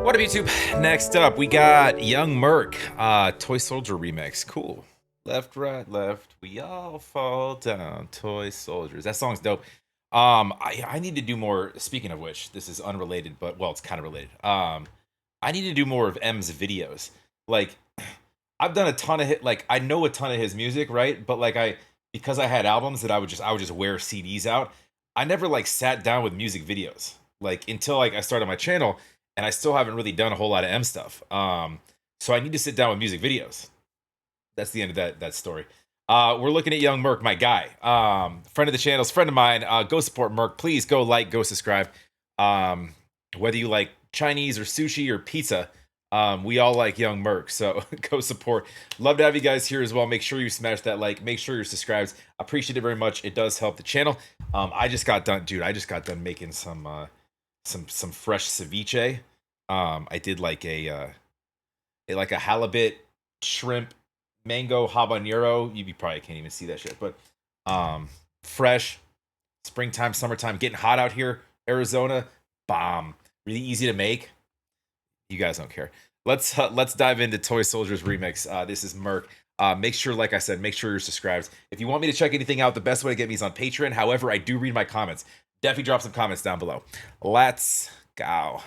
What up, YouTube? Next up, we got Young Merk, Toy Soldier remix. Cool. Left, right, left. We all fall down. Toy Soldiers. That song's dope. I need to do more. Speaking of which, this is unrelated, but well, it's kind of related. I need to do more of M's videos. Like, I've done a ton of I know a ton of his music, right? But because I had albums that I would just wear CDs out. I never sat down with music videos until I started my channel. And I still haven't really done a whole lot of M stuff. So I need to sit down with music videos. That's the end of that story. We're looking at Young Merk, my guy. Friend of the channel, friend of mine. Go support Merk. Please go like, go subscribe. Whether you like Chinese or sushi or pizza, we all like Young Merk. So go support. Love to have you guys here as well. Make sure you smash that like. Make sure you're subscribed. Appreciate it very much. It does help the channel. I just got done making some fresh ceviche. I did a halibut shrimp mango habanero. You probably can't even see that shit, but fresh, springtime, summertime, getting hot out here, Arizona. Bomb. Really easy to make. You guys don't care. Let's dive into Toy Soldiers remix. This is Merk. Make sure, like I said, make sure you're subscribed. If you want me to check anything out, the best way to get me is on Patreon. However, I do read my comments. Definitely drop some comments down below. Let's go.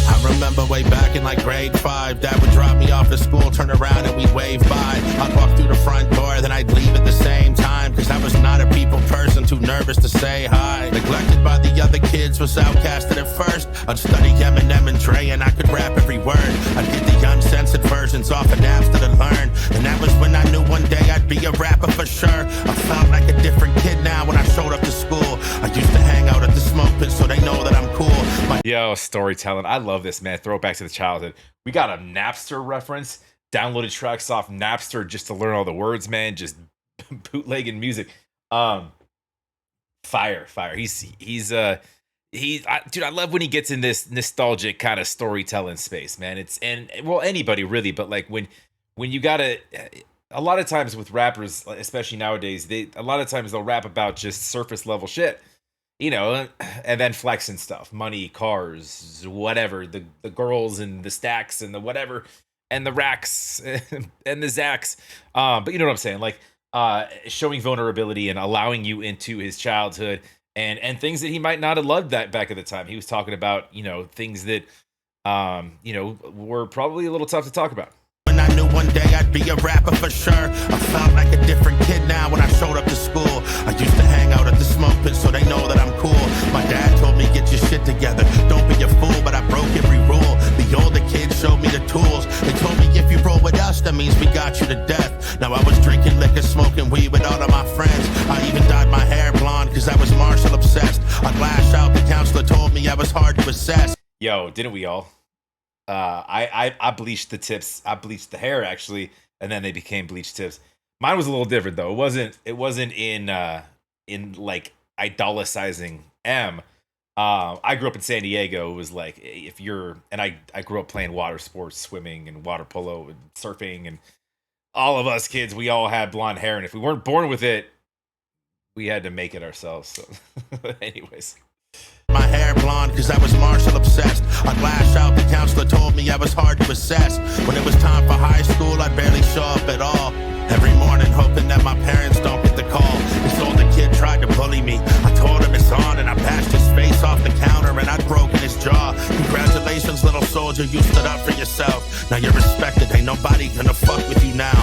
I remember way back in grade 5, Dad would drop me off at school, turn around and we'd wave by. I'd walk through the front door, then I'd leave at the same time, cause I was not a people person, too nervous to say hi. Neglected by the other kids, was outcasted at first. I'd study Eminem and Dre and I could rap every word. I'd get the uncensored versions off of Napster to learn. And that was when I knew one day I'd be a rapper for sure. I felt like a different kid now when I showed up to school. I used to hang out at the smoke pit so they know that I'm cool. Yo, storytelling. I love this, man. Throw it back to the childhood. We got a Napster reference. Downloaded tracks off Napster just to learn all the words, man. Just bootlegging music. Fire. Dude, I love when he gets in this nostalgic kind of storytelling space, man. Well, anybody really, but when you gotta, a lot of times with rappers, especially nowadays, a lot of times they'll rap about just surface level shit. And then flexing stuff, money, cars, whatever, the girls and the stacks and the whatever, and the racks and the Zacks. But you know what I'm saying? Showing vulnerability and allowing you into his childhood and things that he might not have loved that back at the time. He was talking about, things that, were probably a little tough to talk about. I knew one day I'd be a rapper for sure. I felt like a different kid now when I showed up to school. I used to hang out at the smoke pit so they know that I'm cool. My dad told me get your shit together, don't be a fool, but I broke every rule. The older kids showed me the tools. They told me if you roll with us, that means we got you to death. Now I was drinking liquor, smoking weed with all of my friends. I even dyed my hair blonde cause I was Marshall obsessed. I'd lash out, the counselor told me I was hard to assess. Yo, didn't we all? I bleached the tips. I bleached the hair actually, and then they became bleached tips. Mine was a little different though. It wasn't in idolicizing M. I grew up in San Diego. It was I grew up playing water sports, swimming and water polo and surfing, and all of us kids, we all had blonde hair, and if we weren't born with it, we had to make it ourselves. So anyways. My hair blonde cause I was Marshall obsessed. I'd lash out, the counselor told me I was hard to assess. When it was time for high school, I'd barely show up at all. Every morning hoping that my parents don't get the call. This older kid tried to bully me. I told him it's on and I bashed his face off the counter and I'd broken his jaw. Congratulations, little soldier, you stood up for yourself. Now you're respected, ain't nobody gonna fuck with you now.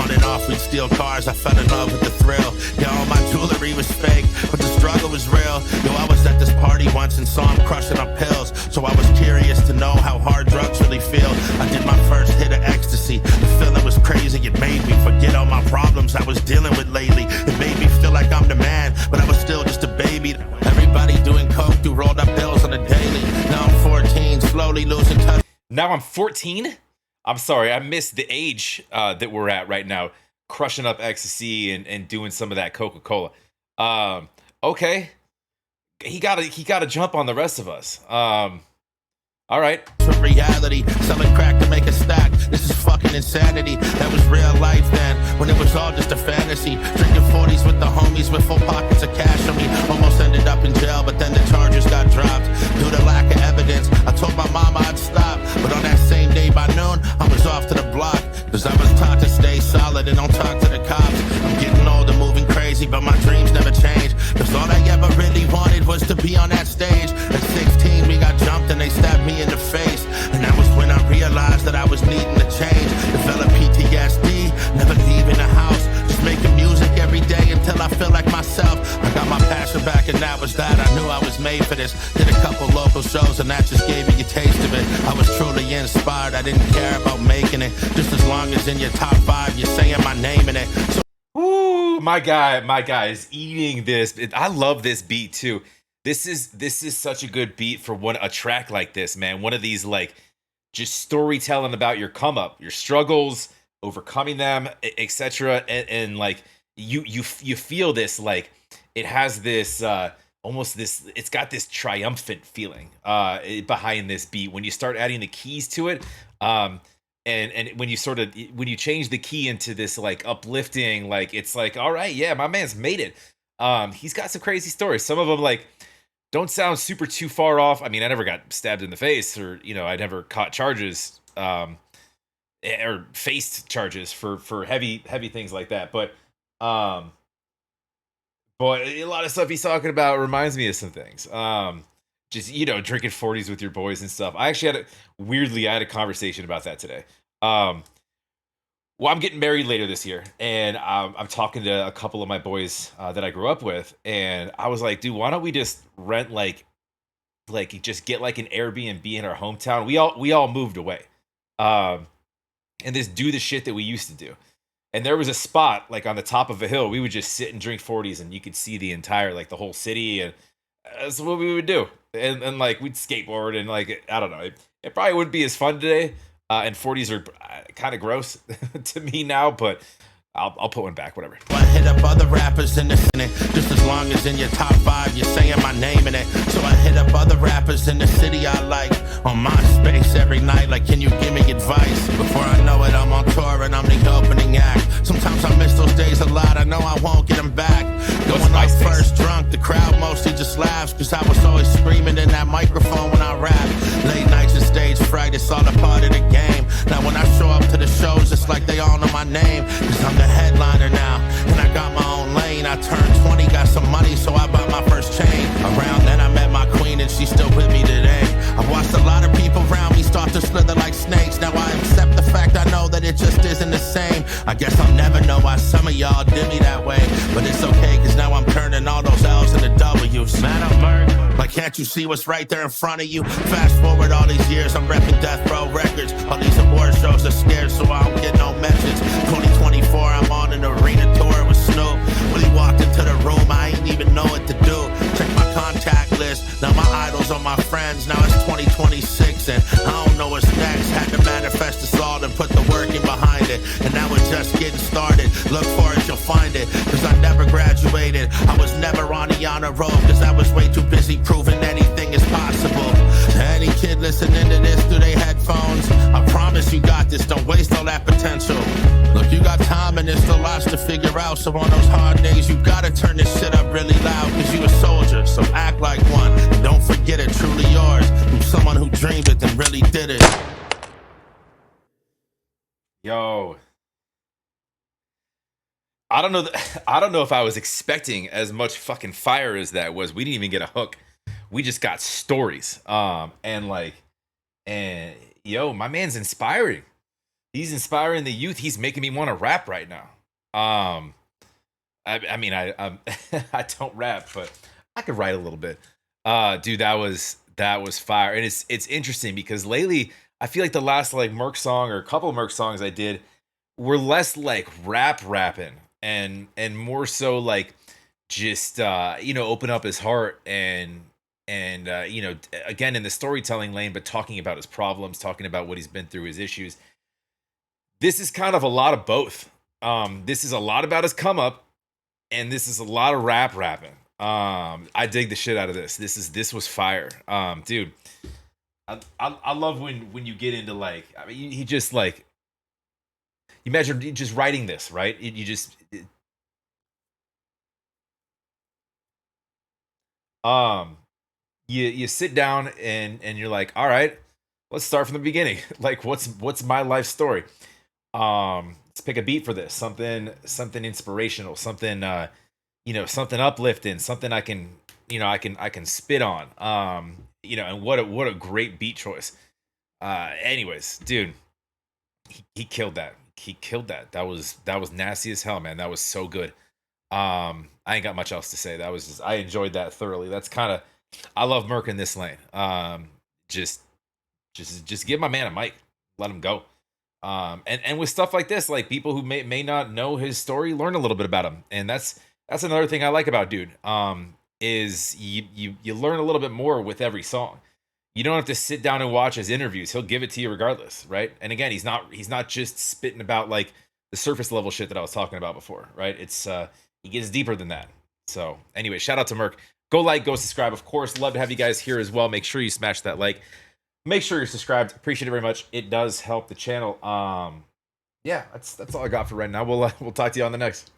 On and off we'd steal cars, I fell in love with the thrill. Yeah, all my jewelry was fake, but the struggle was real. Yo, I was at this party once and saw him crushing on pills. So I was curious to know how hard drugs really feel. I did my first hit of ecstasy. The feeling was crazy, it made me forget all my problems I was dealing with lately. It made me feel like I'm the man, but I was still just a baby. Everybody doing coke, do rolled up bills on the daily. Now I'm 14, slowly losing touch. Now I'm 14? I'm sorry, I missed the age that we're at right now. Crushing up ecstasy and doing some of that Coca-Cola. Okay. He gotta jump on the rest of us. All right. For reality, selling crack to make a stack. This is fucking insanity. That was real life then, when it was all just a fantasy. Drinking 40s with the homies with full pockets of cash on me. Almost ended up in jail, but then the charge charges got dropped due to lack of evidence. I told my mama I'd stop, but on that same day by noon, I was off to the block. Cause I was taught to stay solid and don't talk to the cops. I'm getting older, moving crazy, but my dreams never change. Cause all I ever really wanted was to be on that stage. At 16, we got jumped and they stabbed me in the face. And that was when I realized that I was needing to change. Develop PTSD, never leaving the house. Just making music every day until I feel like myself. I got my passion back and that was that. I knew I was made for this. Did a couple local shows and that just gave me a taste of it. I was truly inspired, I didn't care about making it. Just as long as in your top 5, you're saying my name in it. So Ooh, my guy is eating this. I love this beat too. This is such a good beat for a track like this, man. One of these like just storytelling about your come up, your struggles, overcoming them, etc. And like you feel this, like it has this almost this, it's got this triumphant feeling behind this beat when you start adding the keys to it. And when you change the key into this like uplifting, like it's like, all right, yeah, my man's made it. He's got some crazy stories. Some of them like don't sound super too far off. I mean, I never got stabbed in the face, or I never caught charges or faced charges for heavy things like that. But a lot of stuff he's talking about reminds me of some things. Just drinking 40s with your boys and stuff. I actually I had a conversation about that today. Well, I'm getting married later this year, and I'm talking to a couple of my boys that I grew up with, and I was like, dude, why don't we just rent like just get like an Airbnb in our hometown? We all moved away, and just do the shit that we used to do. And there was a spot like on the top of a hill. We would just sit and drink 40s, and you could see the entire like the whole city, and that's what we would do. And like we'd skateboard, and like I don't know, it probably wouldn't be as fun today. And 40s are kind of gross to me now, but I'll put one back, whatever. I hit up other rappers in the city, just as long as in your top 5, you're saying my name in it. So I hit up other rappers in the city I like on MySpace every night, like, can you give me advice? Before I know it, I'm on tour and I'm the opening act. Sometimes I miss those days a lot, I know I won't get them back. Going off first drunk, the crowd mostly just laughs, cause I was always screaming in that microphone when I rap. Late nights and stage fright, it's all a part of the game. Now when I show up to the shows, it's like they all know my name, cause I'm the headliner now, and I got my own lane. I turned 20, got some money, so I bought my first chain. Around then I met my queen, and she's still with me today. I've watched a lot of people around me start to slither like snakes. Now I accept the fact, I know that it just isn't the same. I guess I'll never know why some of y'all did me that way, but it's okay, cause now I'm turning all those L's into W's. Man, I'm Merk. Like, can't you see what's right there in front of you? Fast forward all these years, I'm repping Death Row Records. All these award shows are scared, so I don't get no message. 2024, I'm on an arena tour with Snoop. When he walked into the room, I ain't even know what to do. Check my contact list, now my idols are my friends. Now it's 2026 and I don't know what's next. Had to manifest this all and put the work in behind it, and now we're just getting started. Look for it, you'll find it, cause I never graduated. I was never on the honor roll, cause I was way too busy proving anything is possible. To any kid listening to this through their headphones, I promise you got this, don't waste all that potential. Look, you got time and there's still lots to figure out, so on those hard days you gotta turn this shit up really loud, cause you a soldier, so act like one, and don't forget it, truly yours, from someone who dreamed it and really did it. Yo, I don't know if I was expecting as much fucking fire as that was. We didn't even get a hook. We just got stories. And yo, my man's inspiring. He's inspiring the youth. He's making me want to rap right now. I mean, I don't rap, but I could write a little bit. Dude, that was fire. And it's interesting because lately I feel like the last like Merk song or a couple of Merk songs I did were less like rapping and more so like just open up his heart and again in the storytelling lane, but talking about his problems, talking about what he's been through, his issues. This is kind of a lot of both. This is a lot about his come up, and this is a lot of rapping. I dig the shit out of this. This was fire. Dude, I love when you get into like, I mean, he just like, you imagine just writing this, right? you sit down and you're like, all right, let's start from the beginning. Like, what's my life story? Let's pick a beat for this, something inspirational, something something uplifting, something I can I can spit on. And what a great beat choice. Anyways, dude, he killed that. He killed that. That was nasty as hell, man. That was so good. I ain't got much else to say. That was just, I enjoyed that thoroughly. That's kind of, I love Merk in this lane. Just just give my man a mic, let him go. And with stuff like this, like people who may not know his story, learn a little bit about him, and that's another thing I like about dude. Is you learn a little bit more with every song. You don't have to sit down and watch his interviews. He'll give it to you regardless, right? And again, he's not just spitting about like the surface level shit that I was talking about before, right? It's he gets deeper than that. So anyway, shout out to Merk. Go like, go subscribe. Of course, love to have you guys here as well. Make sure you smash that like. Make sure you're subscribed. Appreciate it very much. It does help the channel. Yeah, that's all I got for right now. We'll talk to you on the next.